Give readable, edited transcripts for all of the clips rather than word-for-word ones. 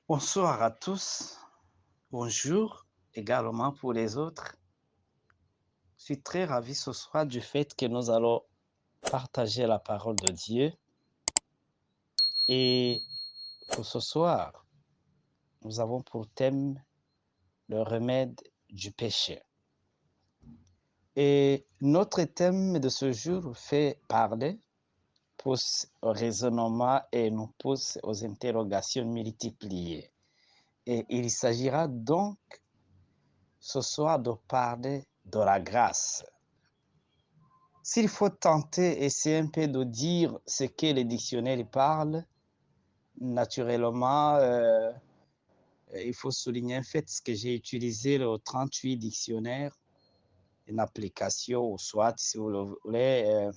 Bonsoir à tous. Bonjour également pour les autres. Je suis très ravi ce soir du fait que nous allons partager la parole de Dieu. Et pour ce soir, nous avons pour thème le remède du péché. Et notre thème de ce jour fait parler, pousse au raisonnement et nous pousse aux interrogations multipliées. Et il s'agira donc ce soir de parler de la grâce. S'il faut tenter, essayer un peu de dire ce que les dictionnaires parlent, naturellement, il faut souligner un fait, ce que j'ai utilisé le 38 dictionnaires, une application ou soit, si vous le voulez,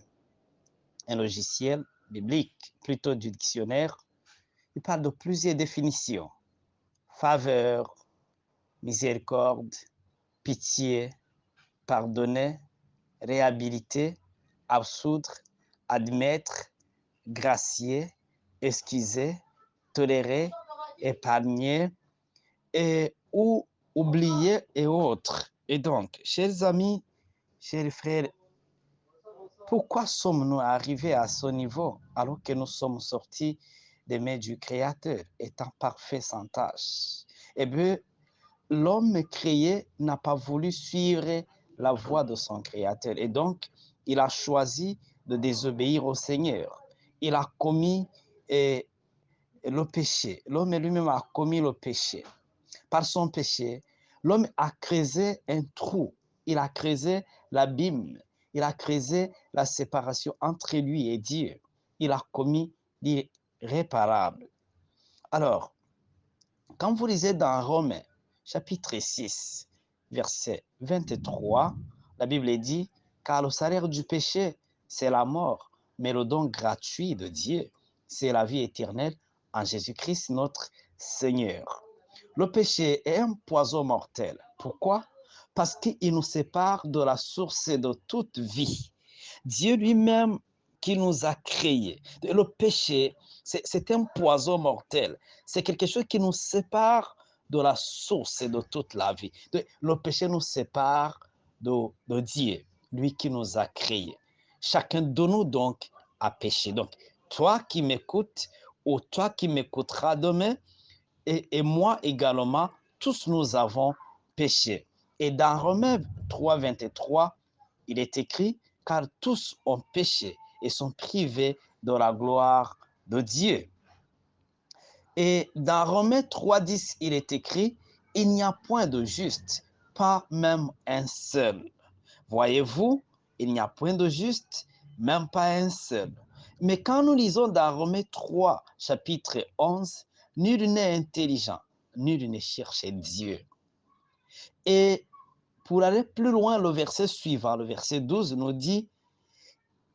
un logiciel biblique, plutôt du dictionnaire. Il parle de plusieurs définitions. Faveur, miséricorde, pitié, pardonner, réhabiliter, absoudre, admettre, gracier, excuser, tolérer, épargner et ou oublier et autres. Et donc, chers amis, chers frères, pourquoi sommes-nous arrivés à ce niveau alors que nous sommes sortis des mains du Créateur, étant parfaits sans tâche? Eh bien, l'homme créé n'a pas voulu suivre la voie de son Créateur et donc il a choisi de désobéir au Seigneur. Il a commis eh, le péché. L'homme lui-même a commis le péché. Par son péché, l'homme a creusé un trou. Il a creusé l'abîme. Il a creusé la séparation entre lui et Dieu. Il a commis l'irréparable. Alors, quand vous lisez dans Romains, chapitre 6, verset 23, la Bible dit, car le salaire du péché, c'est la mort, mais le don gratuit de Dieu, c'est la vie éternelle en Jésus-Christ, notre Seigneur. Le péché est un poison mortel. Pourquoi? Parce qu'il nous sépare de la source de toute vie. Dieu lui-même qui nous a créés. Le péché, c'est un poison mortel. C'est quelque chose qui nous sépare de la source de toute la vie. Le péché nous sépare de Dieu, lui qui nous a créés. Chacun de nous, donc, a péché. Donc, toi qui m'écoutes ou toi qui m'écouteras demain, et moi également, tous nous avons péché. Et dans Romains 3, 23, il est écrit, car tous ont péché et sont privés de la gloire de Dieu. Et dans Romains 3, 10, il est écrit, il n'y a point de juste, pas même un seul. Voyez-vous, il n'y a point de juste, même pas un seul. Mais quand nous lisons dans Romains 3, chapitre 11, nul n'est intelligent, nul ne cherche Dieu. Et pour aller plus loin, le verset suivant, le verset 12, nous dit,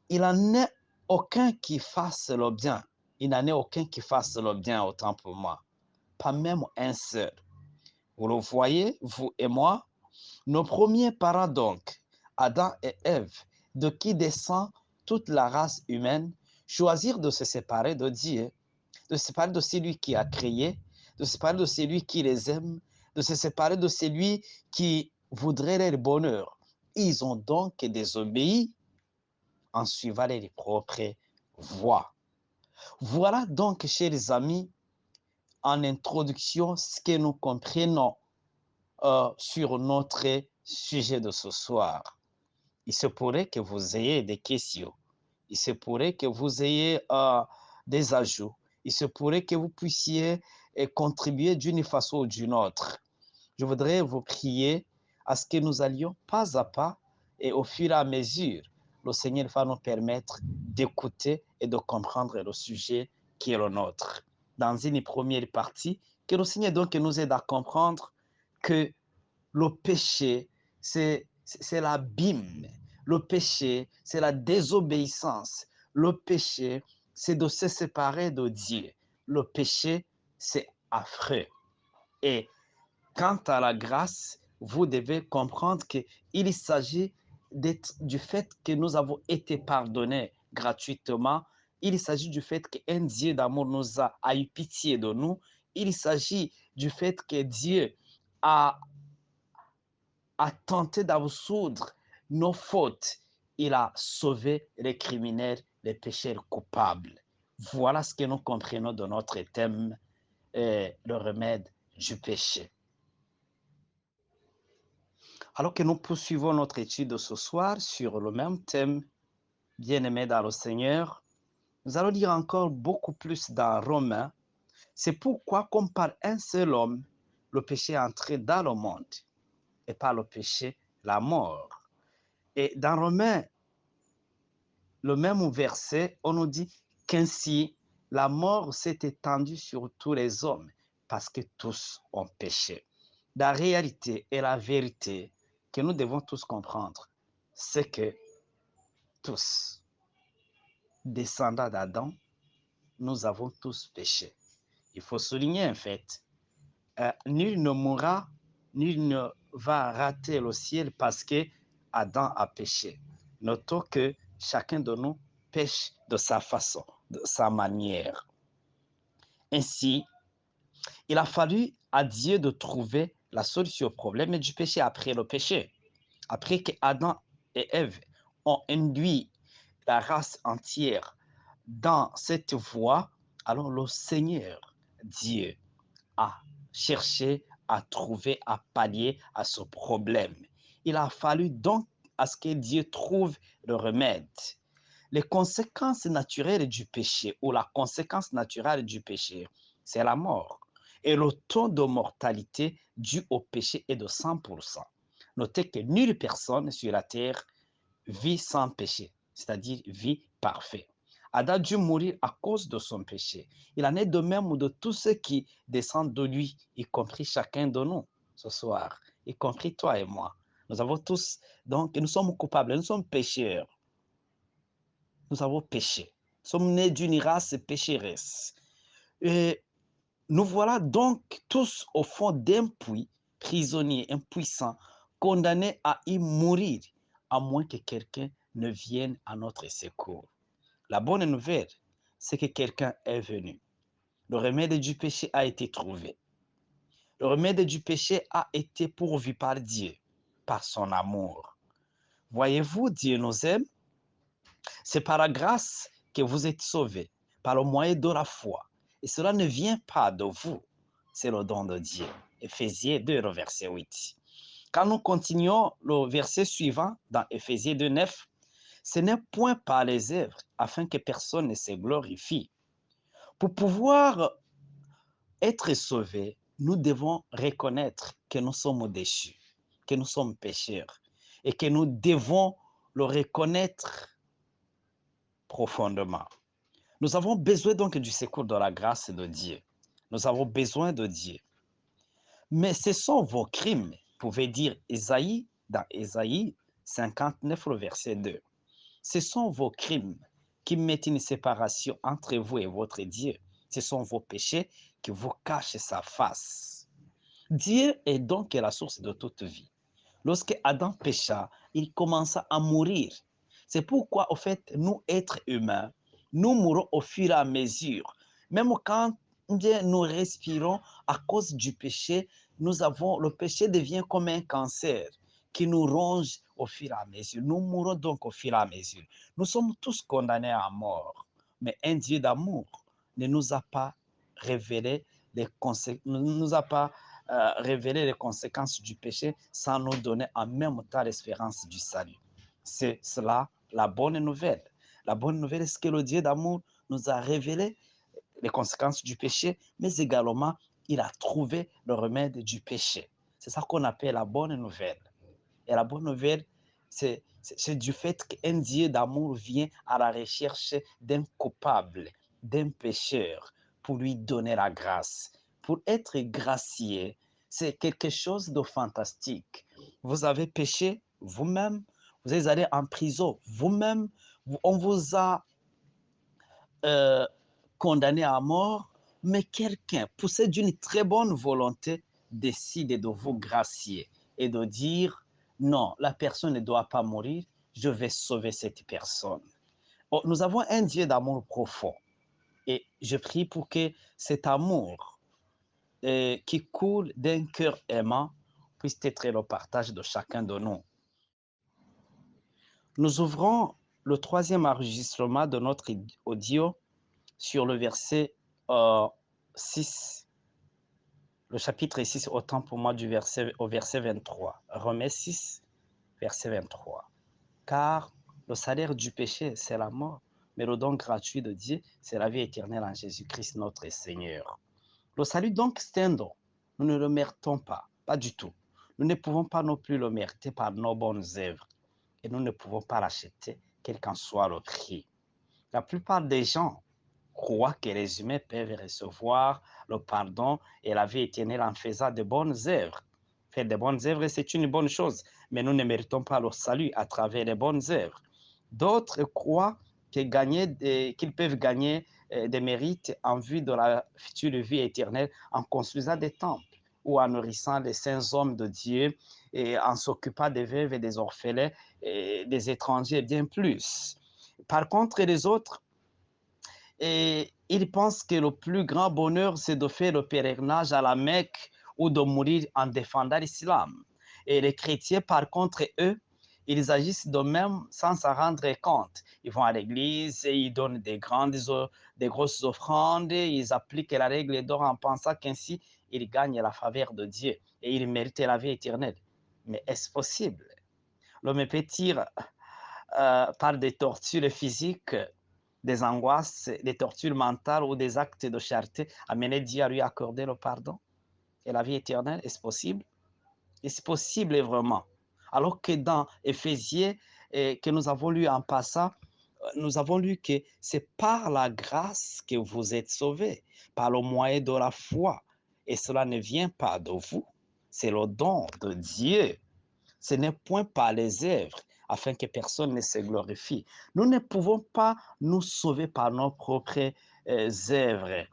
il n'en est aucun qui fasse le bien. Il n'en est aucun qui fasse le bien, autant pour moi. Pas même un seul. Vous le voyez, vous et moi, nos premiers parents donc, Adam et Ève, de qui descend toute la race humaine, choisirent de se séparer de Dieu, de se séparer de celui qui a créé, de se séparer de celui qui les aime, de se séparer de celui qui voudrait leur bonheur. Ils ont donc désobéi en suivant leur propre voie. Voilà donc, chers amis, en introduction, ce que nous comprenons sur notre sujet de ce soir. Il se pourrait que vous ayez des questions. Il se pourrait que vous ayez des ajouts. Il se pourrait que vous puissiez contribuer d'une façon ou d'une autre. Je voudrais vous prier à ce que nous allions pas à pas et au fur et à mesure, le Seigneur va nous permettre d'écouter et de comprendre le sujet qui est le nôtre. Dans une première partie, que le Seigneur donc nous aide à comprendre que le péché, c'est l'abîme. Le péché, c'est la désobéissance. Le péché, c'est de se séparer de Dieu. Le péché, c'est affreux. Et quant à la grâce, vous devez comprendre qu'il s'agit du fait que nous avons été pardonnés gratuitement. Il s'agit du fait qu'un Dieu d'amour a eu pitié de nous il s'agit du fait que Dieu a, a tenté d'absoudre nos fautes. Il a sauvé les criminels, les pécheurs coupables. Voilà ce que nous comprenons de notre thème, le remède du péché. Alors que nous poursuivons notre étude ce soir sur le même thème, bien-aimés dans le Seigneur, nous allons lire encore beaucoup plus dans Romains. C'est pourquoi, comme par un seul homme, le péché est entré dans le monde, et par le péché, la mort. Et dans Romains, le même verset, on nous dit qu'ainsi, la mort s'est étendue sur tous les hommes, parce que tous ont péché. La réalité et la vérité que nous devons tous comprendre, c'est que tous, descendants d'Adam, nous avons tous péché. Il faut souligner un fait. Nul ne mourra, nul ne va rater le ciel parce que Adam a péché. Notons que chacun de nous pêche de sa façon, de sa manière. Ainsi, il a fallu à Dieu de trouver la solution au problème du péché après le péché. Après que Adam et Ève ont induit la race entière dans cette voie, alors le Seigneur Dieu à chercher, à trouver, à pallier à ce problème. Il a fallu donc à ce que Dieu trouve le remède. Les conséquences naturelles du péché ou la conséquence naturelle du péché, c'est la mort. Et le taux de mortalité dû au péché est de 100%. Notez que nulle personne sur la terre vit sans péché, c'est-à-dire vit parfait. Adam a dû mourir à cause de son péché. Il en est de même de tous ceux qui descendent de lui, y compris chacun de nous ce soir, y compris toi et moi. Nous avons tous, donc, nous sommes coupables, nous sommes pécheurs. Nous avons péché. Nous sommes nés d'une race pécheresse. Et nous voilà donc tous au fond d'un puits, prisonniers, impuissants, condamnés à y mourir, à moins que quelqu'un ne vienne à notre secours. La bonne nouvelle, c'est que quelqu'un est venu. Le remède du péché a été trouvé. Le remède du péché a été pourvu par Dieu, par son amour. Voyez-vous, Dieu nous aime. C'est par la grâce que vous êtes sauvés, par le moyen de la foi. Et cela ne vient pas de vous, c'est le don de Dieu. Éphésiens 2, le verset 8. Quand nous continuons le verset suivant, dans Éphésiens 2, 9, ce n'est point par les œuvres, afin que personne ne se glorifie. Pour pouvoir être sauvés, nous devons reconnaître que nous sommes déchus, que nous sommes pécheurs, et que nous devons le reconnaître profondément. Nous avons besoin donc du secours de la grâce de Dieu. Nous avons besoin de Dieu. Mais ce sont vos crimes, pouvait dire Ésaïe dans Ésaïe 59, le verset 2. Ce sont vos crimes qui mettent une séparation entre vous et votre Dieu. Ce sont vos péchés qui vous cachent sa face. Dieu est donc la source de toute vie. Lorsque Adam pécha, il commença à mourir. C'est pourquoi, au fait, nous, êtres humains, nous mourons au fur et à mesure. Même quand nous respirons à cause du péché, le péché devient comme un cancer qui nous ronge au fur et à mesure. Nous mourons donc au fur et à mesure. Nous sommes tous condamnés à mort. Mais un Dieu d'amour ne nous a pas révélé révéler les conséquences du péché sans nous donner en même temps l'espérance du salut. C'est cela la bonne nouvelle. La bonne nouvelle, c'est que le Dieu d'amour nous a révélé les conséquences du péché, mais également, il a trouvé le remède du péché. C'est ça qu'on appelle la bonne nouvelle. Et la bonne nouvelle, c'est du fait qu'un Dieu d'amour vient à la recherche d'un coupable, d'un pécheur, pour lui donner la grâce. Pour être gracié, c'est quelque chose de fantastique. Vous avez péché vous-même, vous êtes allé en prison vous-même, on vous a euh, condamné à mort, mais quelqu'un, poussé d'une très bonne volonté, décide de vous gracier et de dire, non, la personne ne doit pas mourir, je vais sauver cette personne. Oh, nous avons un Dieu d'amour profond et je prie pour que cet amour qui coule d'un cœur aimant puisse être le partage de chacun de nous. Nous ouvrons le troisième enregistrement de notre audio sur le verset 6, le chapitre 6, autant pour moi au verset 23. Romains 6, verset 23. Car le salaire du péché, c'est la mort, mais le don gratuit de Dieu, c'est la vie éternelle en Jésus-Christ notre Seigneur. Le salut donc, c'est un don. Nous ne le méritons pas, pas du tout. Nous ne pouvons pas non plus le mériter par nos bonnes œuvres. Et nous ne pouvons pas l'acheter, quel qu'en soit le prix. La plupart des gens croient que les humains peuvent recevoir le pardon et la vie éternelle en faisant de bonnes œuvres. Faire de bonnes œuvres, c'est une bonne chose, mais nous ne méritons pas le salut à travers les bonnes œuvres. D'autres croient qu'ils peuvent gagner des mérites en vue de la future vie éternelle en construisant des temples ou en nourrissant les saints hommes de Dieu et en s'occupant des veuves et des orphelins et des étrangers, bien plus. Par contre, les autres, ils pensent que le plus grand bonheur, c'est de faire le pèlerinage à la Mecque ou de mourir en défendant l'islam. Et les chrétiens, par contre, eux, ils agissent de même sans s'en rendre compte. Ils vont à l'église et ils donnent des grosses offrandes, ils appliquent la règle d'or en pensant qu'ainsi, ils gagnent la faveur de Dieu et ils méritent la vie éternelle. Mais est-ce possible? L'homme pétire par des tortures physiques, des angoisses, des tortures mentales ou des actes de charité, amener Dieu à lui accorder le pardon et la vie éternelle. Est-ce possible? Est-ce possible vraiment? Alors que dans Éphésiens, que nous avons lu en passant, nous avons lu que c'est par la grâce que vous êtes sauvés, par le moyen de la foi. Et cela ne vient pas de vous, c'est le don de Dieu. Ce n'est point par les œuvres, afin que personne ne se glorifie. Nous ne pouvons pas nous sauver par nos propres œuvres.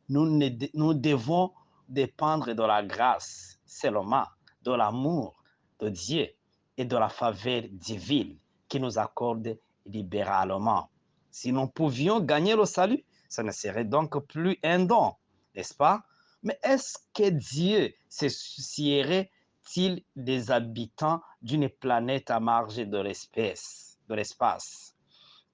Nous devons dépendre de la grâce seulement, de l'amour de Dieu et de la faveur divine qui nous accorde libéralement. Si nous pouvions gagner le salut, ce ne serait donc plus un don, n'est-ce pas? Mais est-ce que Dieu se soucierait-il des habitants d'une planète à marge de l'espace?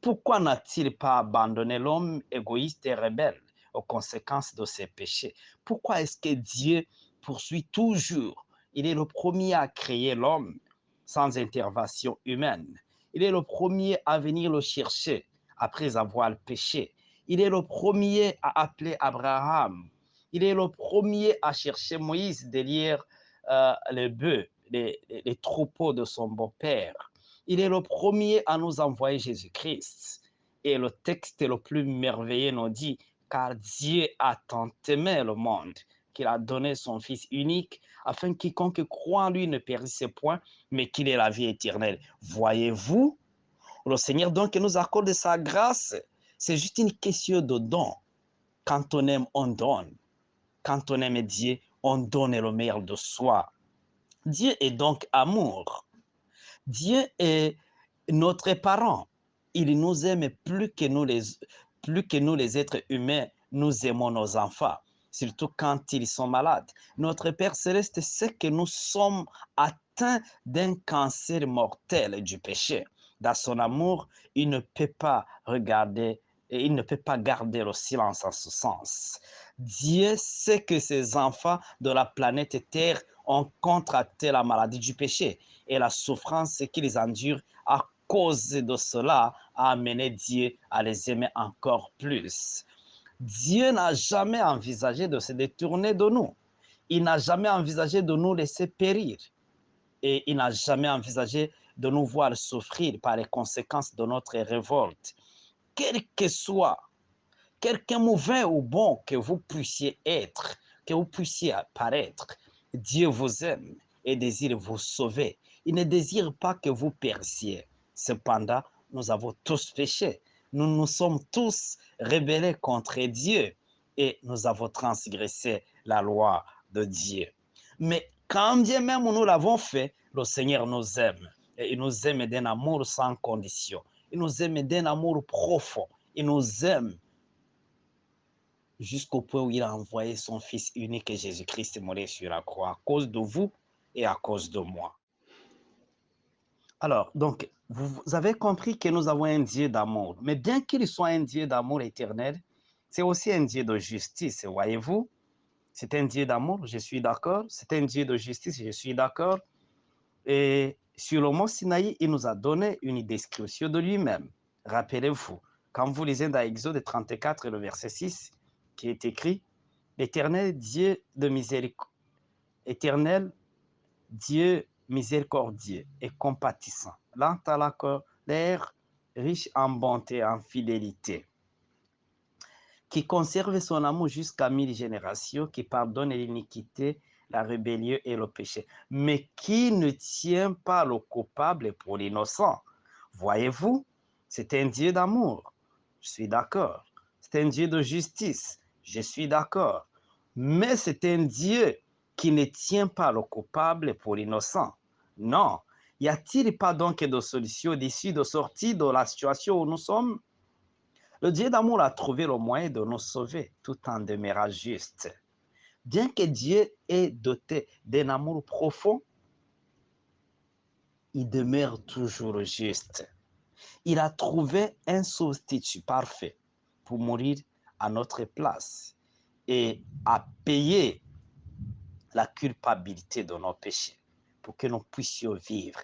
Pourquoi n'a-t-il pas abandonné l'homme égoïste et rebelle aux conséquences de ses péchés? Pourquoi est-ce que Dieu poursuit toujours? Il est le premier à créer l'homme sans intervention humaine. Il est le premier à venir le chercher après avoir péché. Il est le premier à appeler Abraham. Il est le premier à chercher Moïse derrière les bœufs, les troupeaux de son beau-père. Il est le premier à nous envoyer Jésus-Christ. Et le texte le plus merveilleux nous dit, car Dieu a tant aimé le monde qu'il a donné son Fils unique, afin que quiconque croit en lui ne périsse point, mais qu'il ait la vie éternelle. Voyez-vous, le Seigneur donc nous accorde sa grâce. C'est juste une question de don. Quand on aime, on donne. Quand on aime Dieu, on donne le meilleur de soi. Dieu est donc amour. Dieu est notre parent. Il nous aime plus que nous les êtres humains, nous aimons nos enfants, surtout quand ils sont malades. Notre Père céleste sait que nous sommes atteints d'un cancer mortel du péché. Dans son amour, il ne peut pas regarder et il ne peut pas garder le silence en ce sens. Dieu sait que ses enfants de la planète Terre ont contracté la maladie du péché et la souffrance qu'ils endurent à cause de cela a amené Dieu à les aimer encore plus. Dieu n'a jamais envisagé de se détourner de nous. Il n'a jamais envisagé de nous laisser périr. Et il n'a jamais envisagé de nous voir souffrir par les conséquences de notre révolte. Quel que soit, quelque mauvais ou bon que vous puissiez être, que vous puissiez paraître, Dieu vous aime et désire vous sauver. Il ne désire pas que vous perissiez. Cependant, nous avons tous péché. Nous nous sommes tous rebellés contre Dieu et nous avons transgressé la loi de Dieu. Mais quand bien même nous l'avons fait, le Seigneur nous aime. Et il nous aime d'un amour sans condition. Il nous aime d'un amour profond. Il nous aime jusqu'au point où il a envoyé son Fils unique, Jésus-Christ, mourir sur la croix à cause de vous et à cause de moi. Alors, donc, vous avez compris que nous avons un Dieu d'amour. Mais bien qu'il soit un Dieu d'amour éternel, c'est aussi un Dieu de justice, voyez-vous? C'est un Dieu d'amour, je suis d'accord. C'est un Dieu de justice, je suis d'accord. Et sur le mont Sinaï, il nous a donné une description de lui-même. Rappelez-vous, quand vous lisez dans Exode 34, le verset 6, qui est écrit, l'Éternel Dieu de miséricorde, Éternel Dieu miséricordieux et compatissant, lent à la colère, riche en bonté et en fidélité, qui conserve son amour jusqu'à 1000 générations, qui pardonne l'iniquité, la rébellion et le péché, mais qui ne tient pas le coupable pour l'innocent. Voyez-vous, c'est un Dieu d'amour, je suis d'accord. C'est un Dieu de justice, je suis d'accord. Mais c'est un Dieu qui ne tient pas le coupable pour l'innocent. Non. Y a-t-il pas donc de solution d'issue, de sortie de la situation où nous sommes? Le Dieu d'amour a trouvé le moyen de nous sauver tout en demeurant juste. Bien que Dieu est doté d'un amour profond, il demeure toujours juste. Il a trouvé un substitut parfait pour mourir à notre place et a payé la culpabilité de nos péchés pour que nous puissions vivre.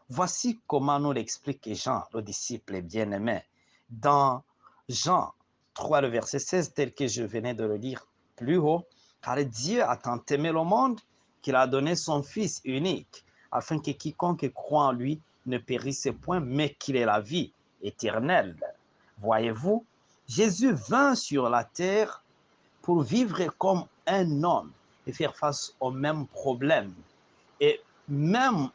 Voici comment nous l'explique Jean, le disciple bien-aimé, dans Jean 3, le verset 16, tel que je venais de le lire plus haut. Car Dieu a tant aimé le monde qu'il a donné son Fils unique, afin que quiconque croit en lui ne périsse point, mais qu'il ait la vie éternelle. Voyez-vous, Jésus vint sur la terre pour vivre comme un homme et faire face aux mêmes problèmes et même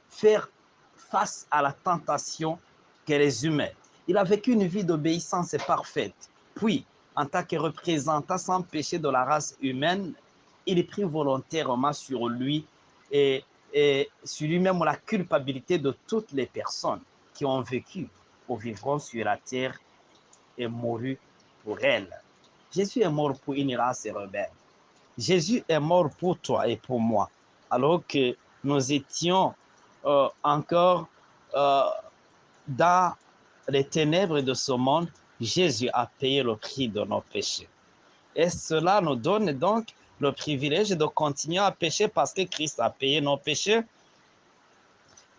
faire face à la tentation que les humains. Il a vécu une vie d'obéissance parfaite. Puis, en tant que représentant sans péché de la race humaine, il prit volontairement sur lui et sur lui-même la culpabilité de toutes les personnes qui ont vécu ou vivront sur la terre et mouru pour elles. Jésus est mort pour une race rebelle. Jésus est mort pour toi et pour moi, alors que nous étions encore dans les ténèbres de ce monde. Jésus a payé le prix de nos péchés. Et cela nous donne donc le privilège de continuer à pécher parce que Christ a payé nos péchés.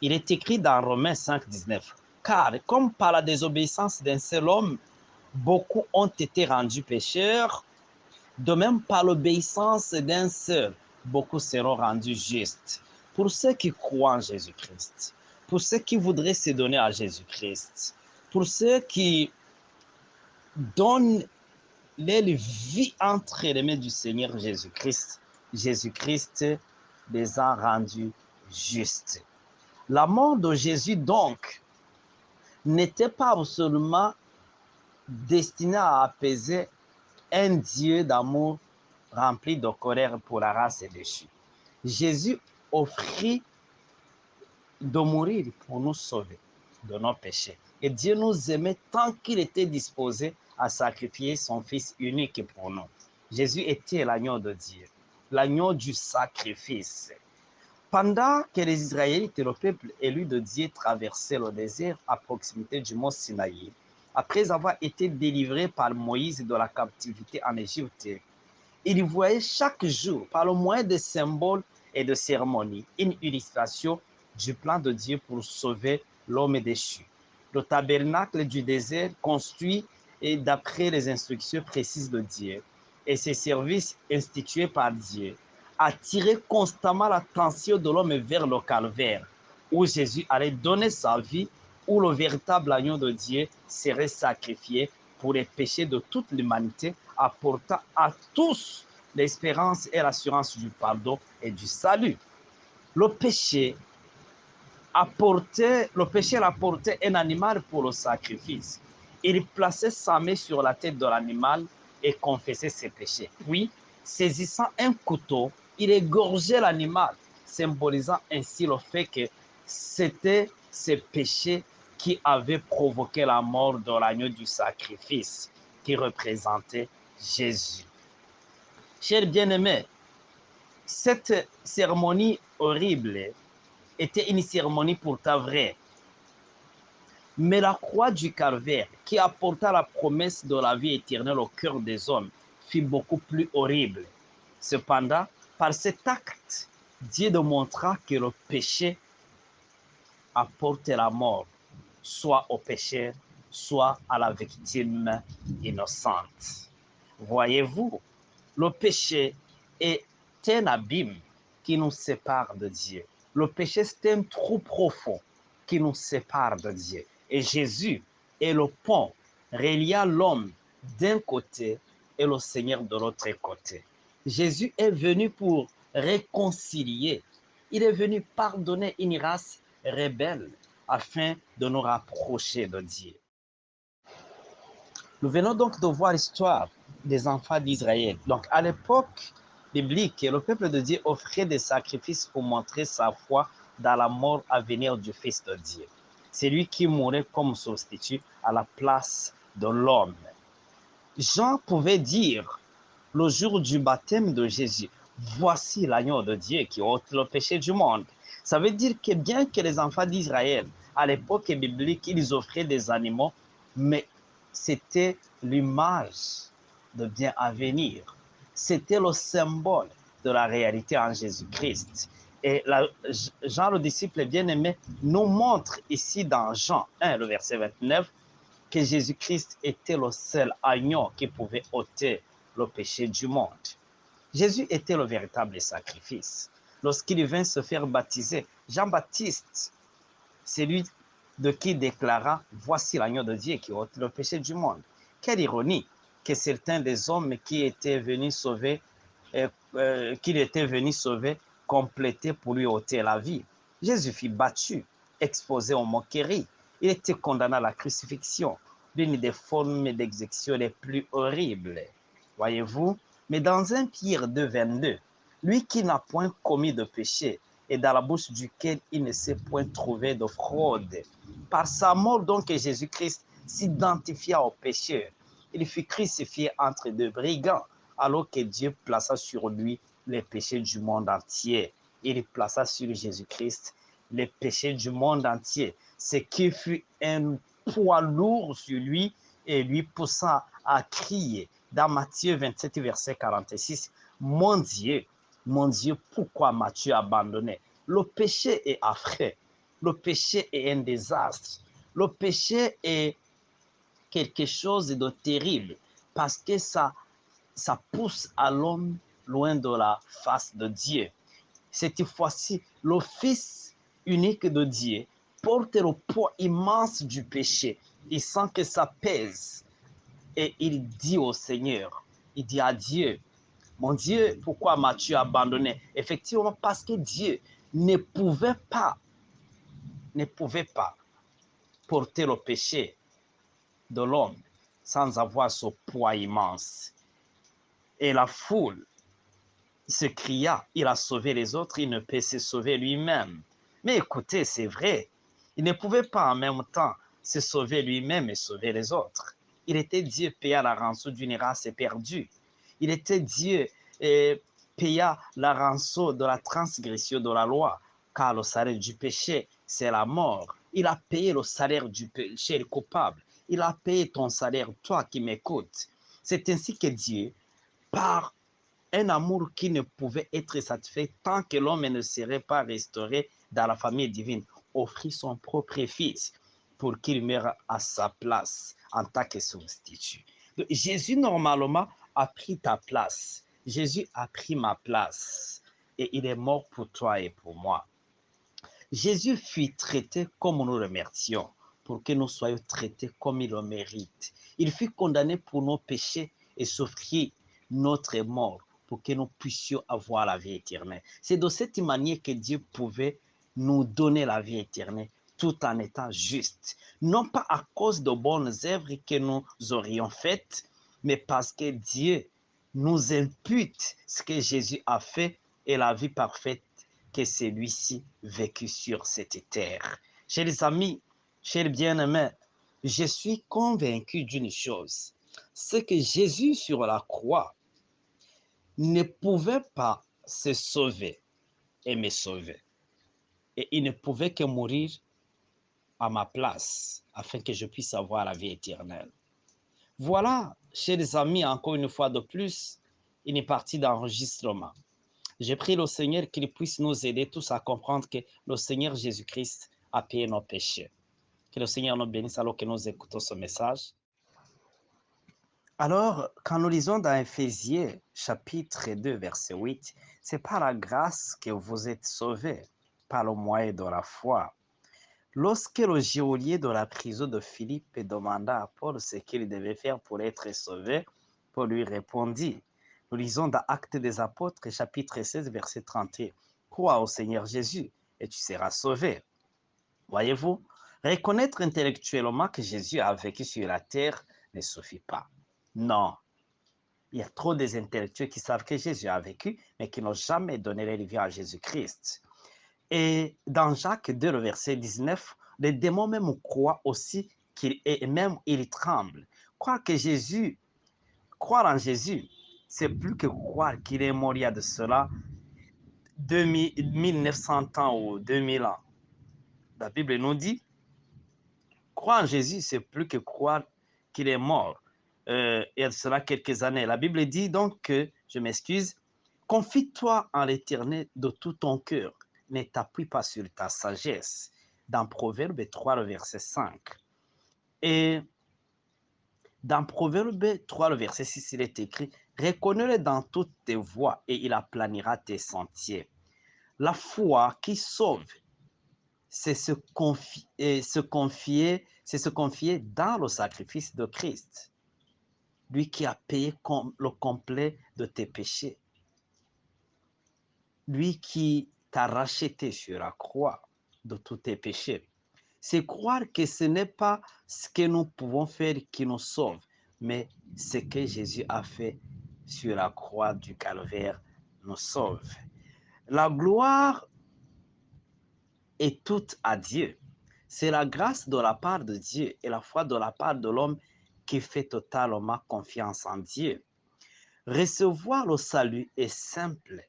Il est écrit dans Romains 5, 19. Car comme par la désobéissance d'un seul homme, beaucoup ont été rendus pécheurs, de même, par l'obéissance d'un seul, beaucoup seront rendus justes. Pour ceux qui croient en Jésus-Christ, pour ceux qui voudraient se donner à Jésus-Christ, pour ceux qui donnent leur vie entre les mains du Seigneur Jésus-Christ, Jésus-Christ les a rendus justes. La mort de Jésus, donc, n'était pas seulement destinée à apaiser un Dieu d'amour rempli de colère pour la race déchue. Jésus offrit de mourir pour nous sauver de nos péchés. Et Dieu nous aimait tant qu'il était disposé à sacrifier son Fils unique pour nous. Jésus était l'agneau de Dieu, l'agneau du sacrifice. Pendant que les Israélites et le peuple élu de Dieu traversaient le désert à proximité du mont Sinaï, après avoir été délivrés par Moïse de la captivité en Égypte, ils voyaient chaque jour, par le moyen de symboles et de cérémonies, une illustration du plan de Dieu pour sauver l'homme déchu. Le tabernacle du désert, construit d'après les instructions précises de Dieu, et ses services institués par Dieu, attiraient constamment l'attention de l'homme vers le calvaire, où Jésus allait donner sa vie, où le véritable agneau de Dieu serait sacrifié pour les péchés de toute l'humanité, apportant à tous l'espérance et l'assurance du pardon et du salut. Le péché apportait un animal pour le sacrifice. Il plaçait sa main sur la tête de l'animal et confessait ses péchés. Puis, saisissant un couteau, il égorgeait l'animal, symbolisant ainsi le fait que c'était ses péchés qui avaient provoqué la mort de l'agneau du sacrifice. qui représentait Jésus. Chers bien-aimés, cette cérémonie horrible était une cérémonie pourtant vraie. Mais la croix du calvaire, qui apporta la promesse de la vie éternelle au cœur des hommes, fut beaucoup plus horrible. Cependant, par cet acte, Dieu démontra que le péché apporte la mort, soit au pécheur, soit à la victime innocente. Voyez-vous, le péché est un abîme qui nous sépare de Dieu. Le péché, c'est un trou profond qui nous sépare de Dieu. Et Jésus est le pont reliant l'homme d'un côté et le Seigneur de l'autre côté. Jésus est venu pour réconcilier. Il est venu pardonner une race rebelle afin de nous rapprocher de Dieu. Nous venons donc de voir l'histoire des enfants d'Israël. Donc, à l'époque biblique, le peuple de Dieu offrait des sacrifices pour montrer sa foi dans la mort à venir du Fils de Dieu. C'est lui qui mourait comme substitut à la place de l'homme. Jean pouvait dire, le jour du baptême de Jésus, voici l'agneau de Dieu qui ôte le péché du monde. Ça veut dire que bien que les enfants d'Israël, à l'époque biblique, ils offraient des animaux, mais c'était l'image de bien à venir. C'était le symbole de la réalité en Jésus-Christ. Et Jean, le disciple bien-aimé, nous montre ici dans Jean 1, le verset 29, que Jésus-Christ était le seul agneau qui pouvait ôter le péché du monde. Jésus était le véritable sacrifice. Lorsqu'il vint se faire baptiser, Jean-Baptiste, c'est lui de qui déclara « Voici l'agneau de Dieu qui ôte le péché du monde ». Quelle ironie que certains des hommes qui étaient venus sauver, complétaient pour lui ôter la vie. Jésus fut battu, exposé aux moqueries. Il était condamné à la crucifixion, l'une des formes d'exécution les plus horribles. Voyez-vous, mais dans 1 Pierre 2, 22, lui qui n'a point commis de péché et dans la bouche duquel il ne s'est point trouvé de fraude. Par sa mort, donc, Jésus-Christ s'identifia au pécheur. Il fut crucifié entre deux brigands, alors que Dieu plaça sur lui les péchés du monde entier. Il plaça sur Jésus-Christ les péchés du monde entier, ce qui fut un poids lourd sur lui et lui poussa à crier dans Matthieu 27, verset 46, « Mon Dieu, pourquoi m'as-tu abandonné ?» Le péché est affreux, le péché est un désastre, le péché est quelque chose de terrible parce que ça pousse à l'homme loin de la face de Dieu. Cette fois-ci, le Fils unique de Dieu porte le poids immense du péché. Il sent que ça pèse et il dit au Seigneur, il dit à Dieu, « Mon Dieu, pourquoi m'as-tu abandonné ?» Effectivement, parce que Dieu ne pouvait pas porter le péché de l'homme sans avoir ce poids immense. Et la foule se cria, il a sauvé les autres, il ne peut se sauver lui-même. Mais écoutez, c'est vrai, il ne pouvait pas en même temps se sauver lui-même et sauver les autres. Il était Dieu payant la rançon d'une race perdue. Il était Dieu payant la rançon de la transgression de la loi, car le salaire du péché, c'est la mort. Il a payé le salaire du péché coupable. Il a payé ton salaire, toi qui m'écoutes. C'est ainsi que Dieu, par un amour qui ne pouvait être satisfait tant que l'homme ne serait pas restauré dans la famille divine, offrit son propre fils pour qu'il meure à sa place en tant que substitut. Donc, Jésus, normalement, a pris ta place. Jésus a pris ma place et il est mort pour toi et pour moi. Jésus fut traité comme nous le méritions pour que nous soyons traités comme il le mérite. Il fut condamné pour nos péchés et souffrit notre mort pour que nous puissions avoir la vie éternelle. C'est de cette manière que Dieu pouvait nous donner la vie éternelle tout en étant juste. Non pas à cause de bonnes œuvres que nous aurions faites, mais parce que Dieu nous impute ce que Jésus a fait et la vie parfaite que celui-ci vécut sur cette terre. Chers amis, chers bien-aimés, je suis convaincu d'une chose. c'est que Jésus sur la croix ne pouvait pas se sauver et me sauver. Et il ne pouvait que mourir à ma place afin que je puisse avoir la vie éternelle. Voilà, chers amis, encore une fois de plus, une partie d'enregistrement. J'ai prié le Seigneur qu'il puisse nous aider tous à comprendre que le Seigneur Jésus-Christ a payé nos péchés. Que le Seigneur nous bénisse alors que nous écoutons ce message. Alors, quand nous lisons dans Éphésiens chapitre 2, verset 8, c'est par la grâce que vous êtes sauvés, par le moyen de la foi. Lorsque le geôlier de la prison de Philippe demanda à Paul ce qu'il devait faire pour être sauvé, Paul lui répondit. Nous lisons dans Actes des Apôtres, chapitre 16, verset 31. Crois au Seigneur Jésus et tu seras sauvé. Voyez-vous, reconnaître intellectuellement que Jésus a vécu sur la terre ne suffit pas. Non, il y a trop des intellectuels qui savent que Jésus a vécu, mais qui n'ont jamais donné leur vie à Jésus-Christ. Et dans Jacques 2, le verset 19, les démons même croient aussi qu'il est, et même ils tremblent. Croire en Jésus, c'est plus que croire qu'il est mort il y a de cela 1900 ans ou 2000 ans. La Bible nous dit, croire en Jésus, c'est plus que croire qu'il est mort il y a de cela quelques années. La Bible dit donc que, je m'excuse, confie-toi en l'Éternel de tout ton cœur. Ne t'appuie pas sur ta sagesse. Dans Proverbe 3, le verset 5. Et dans Proverbe 3, le verset 6, il est écrit, reconnais-le dans toutes tes voies et il aplanira tes sentiers. La foi qui sauve, c'est se confier dans le sacrifice de Christ, lui qui a payé le complet de tes péchés, lui qui t'a racheté sur la croix de tous tes péchés. C'est croire que ce n'est pas ce que nous pouvons faire qui nous sauve, mais ce que Jésus a fait sur la croix du calvaire nous sauve. La gloire est toute à Dieu. C'est la grâce de la part de Dieu et la foi de la part de l'homme qui fait totalement confiance en Dieu. Recevoir le salut est simple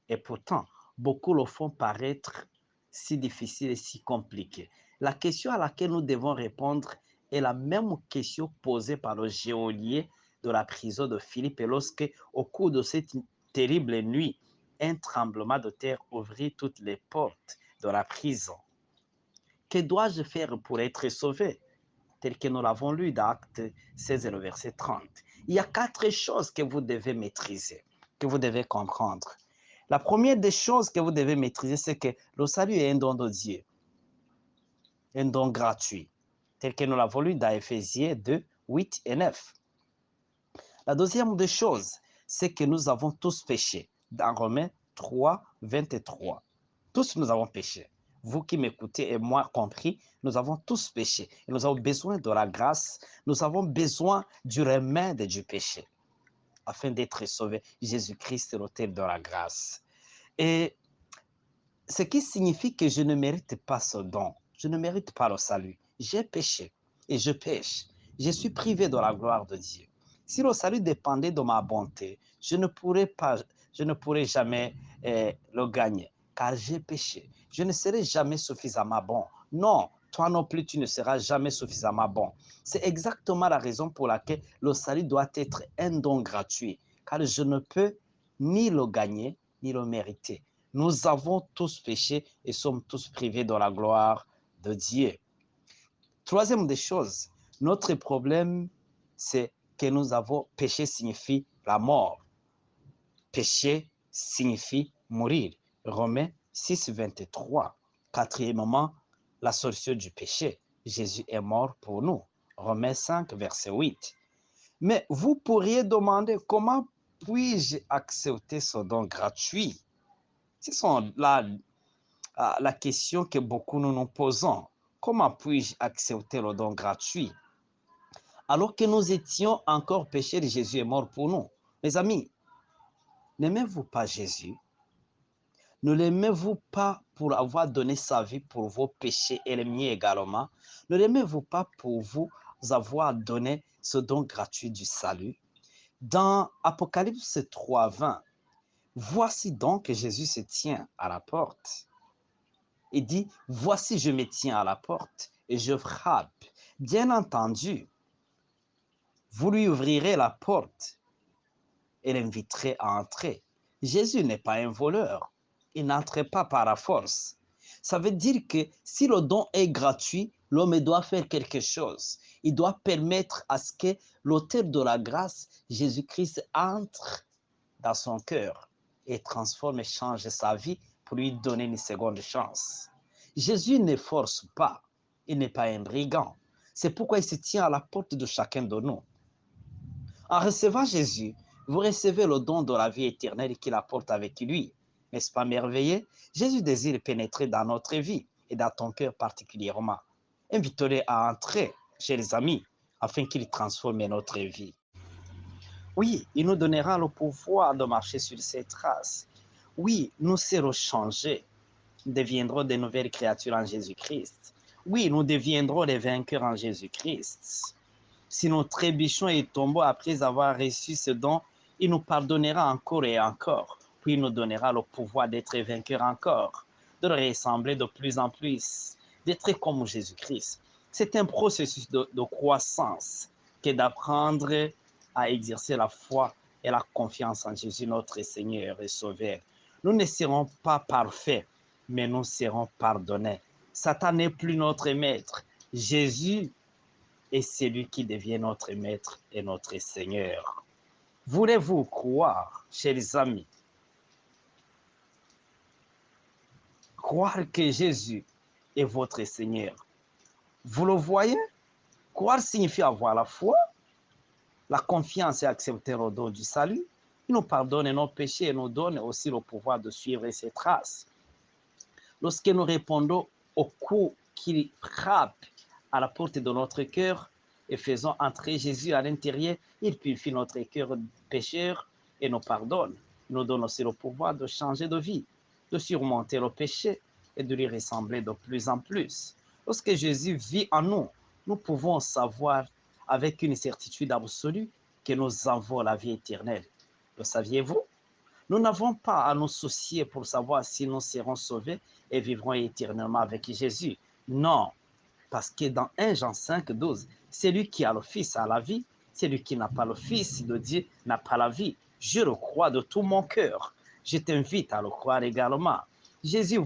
et pourtant, beaucoup le font paraître si difficile et si compliqué. La question à laquelle nous devons répondre est la même question posée par le geôlier de la prison de Philippe lorsque, au cours de cette terrible nuit, un tremblement de terre ouvrit toutes les portes de la prison. Que dois-je faire pour être sauvé? Tel que nous l'avons lu dans Acte 16 et le verset 30. Il y a 4 choses que vous devez maîtriser, que vous devez comprendre. La première des choses que vous devez maîtriser, c'est que le salut est un don de Dieu, un don gratuit, tel que nous l'avons lu dans Éphésiens 2, 8 et 9. La deuxième des choses, c'est que nous avons tous péché, dans Romains 3, 23. Tous nous avons péché. Vous qui m'écoutez et moi compris, nous avons tous péché. Et nous avons besoin de la grâce, nous avons besoin du remède du péché, afin d'être sauvés. Jésus-Christ est l'autel de la grâce. Et ce qui signifie que je ne mérite pas ce don. Je ne mérite pas le salut. J'ai péché et je pêche. Je suis privé de la gloire de Dieu. Si le salut dépendait de ma bonté, je ne pourrais jamais le gagner, car j'ai péché. Je ne serai jamais suffisamment bon. Non, toi non plus, tu ne seras jamais suffisamment bon. C'est exactement la raison pour laquelle le salut doit être un don gratuit, car je ne peux ni le gagner, ni le mériter. Nous avons tous péché et sommes tous privés de la gloire de Dieu. Troisième des choses, notre problème, c'est que nous avons péché signifie la mort. Péché signifie mourir. Romains 6, 23. Quatrièmement, la solution du péché. Jésus est mort pour nous. Romains 5, verset 8. Mais vous pourriez demander comment puis-je accepter ce don gratuit? C'est la question que beaucoup nous nous posons. Comment puis-je accepter le don gratuit? Alors que nous étions encore pécheurs, Jésus est mort pour nous. Mes amis, n'aimez-vous pas Jésus? Ne l'aimez-vous pas pour avoir donné sa vie pour vos péchés et les miens également? Ne l'aimez-vous pas pour vous avoir donné ce don gratuit du salut. Dans Apocalypse 3:20, voici donc que Jésus se tient à la porte. Il dit, voici je me tiens à la porte et je frappe. Bien entendu, vous lui ouvrirez la porte et l'inviterez à entrer. Jésus n'est pas un voleur. Il n'entre pas par la force. Ça veut dire que si le don est gratuit, l'homme doit faire quelque chose. Il doit permettre à ce que l'auteur de la grâce, Jésus-Christ, entre dans son cœur et transforme et change sa vie pour lui donner une seconde chance. Jésus ne force pas. Il n'est pas un brigand. C'est pourquoi il se tient à la porte de chacun de nous. En recevant Jésus, vous recevez le don de la vie éternelle qu'il apporte avec lui. N'est-ce pas merveilleux? Jésus désire pénétrer dans notre vie et dans ton cœur particulièrement. Invite-le à entrer, chers amis, afin qu'il transforme notre vie. Oui, il nous donnera le pouvoir de marcher sur ses traces. Oui, nous serons changés. Nous deviendrons de nouvelles créatures en Jésus-Christ. Oui, nous deviendrons des vainqueurs en Jésus-Christ. Si nous trébuchons et tombons après avoir reçu ce don, il nous pardonnera encore et encore. Puis il nous donnera le pouvoir d'être vainqueurs encore, de le ressembler de plus en plus, d'être comme Jésus-Christ. C'est un processus de croissance que d'apprendre à exercer la foi et la confiance en Jésus, notre Seigneur et Sauveur. Nous ne serons pas parfaits, mais nous serons pardonnés. Satan n'est plus notre maître. Jésus est celui qui devient notre maître et notre Seigneur. Voulez-vous croire, chers amis, croire que Jésus est votre Seigneur? Vous le voyez? Croire signifie avoir la foi, la confiance et accepter le don du salut. Il nous pardonne nos péchés et nous donne aussi le pouvoir de suivre ses traces. Lorsque nous répondons au coup qu'il frappe à la porte de notre cœur et faisons entrer Jésus à l'intérieur, il purifie notre cœur pécheur et nous pardonne. Il nous donne aussi le pouvoir de changer de vie, de surmonter le péché et de lui ressembler de plus en plus. Lorsque Jésus vit en nous, nous pouvons savoir avec une certitude absolue que nous avons la vie éternelle. Le saviez-vous? Nous n'avons pas à nous soucier pour savoir si nous serons sauvés et vivrons éternellement avec Jésus. Non, parce que dans 1 Jean 5:12, celui qui a le Fils a la vie, celui qui n'a pas le Fils de Dieu n'a pas la vie. Je le crois de tout mon cœur. Je t'invite à le croire également. Jésus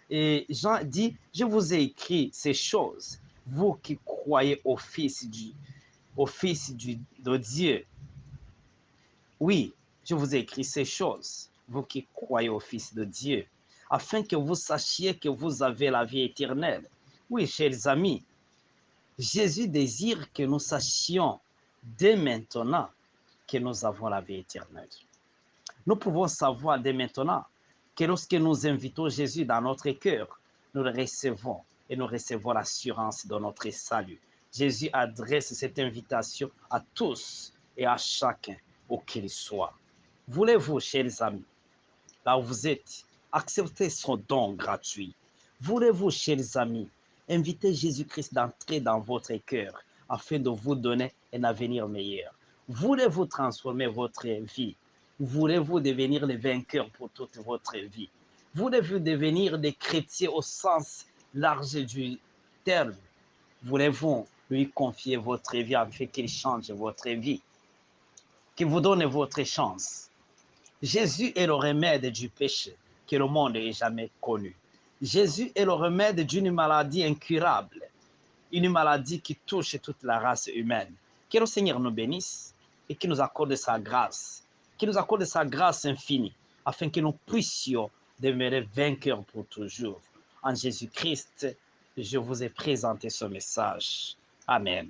et Jean dit, je vous ai écrit ces choses, vous qui croyez au Fils de Dieu. Oui, je vous ai écrit ces choses, vous qui croyez au Fils de Dieu, afin que vous sachiez que vous avez la vie éternelle. Oui, chers amis, Jésus désire que nous sachions dès maintenant que nous avons la vie éternelle. Nous pouvons savoir dès maintenant que lorsque nous invitons Jésus dans notre cœur, nous le recevons et nous recevons l'assurance de notre salut. Jésus adresse cette invitation à tous et à chacun, où qu'il soit. Voulez-vous, chers amis, là où vous êtes, accepter son don gratuit? Voulez-vous, chers amis, inviter Jésus-Christ d'entrer dans votre cœur afin de vous donner un avenir meilleur? Voulez-vous transformer votre vie? Voulez-vous devenir les vainqueurs pour toute votre vie? Voulez-vous devenir des chrétiens au sens large du terme? Voulez-vous lui confier votre vie afin qu'il change votre vie, qu'il vous donne votre chance? Jésus est le remède du péché que le monde n'ait jamais connu. Jésus est le remède d'une maladie incurable, une maladie qui touche toute la race humaine. Que le Seigneur nous bénisse et qu'il nous accorde sa grâce, qu'il nous accorde sa grâce infinie, afin que nous puissions demeurer vainqueurs pour toujours. En Jésus-Christ, je vous ai présenté ce message. Amen.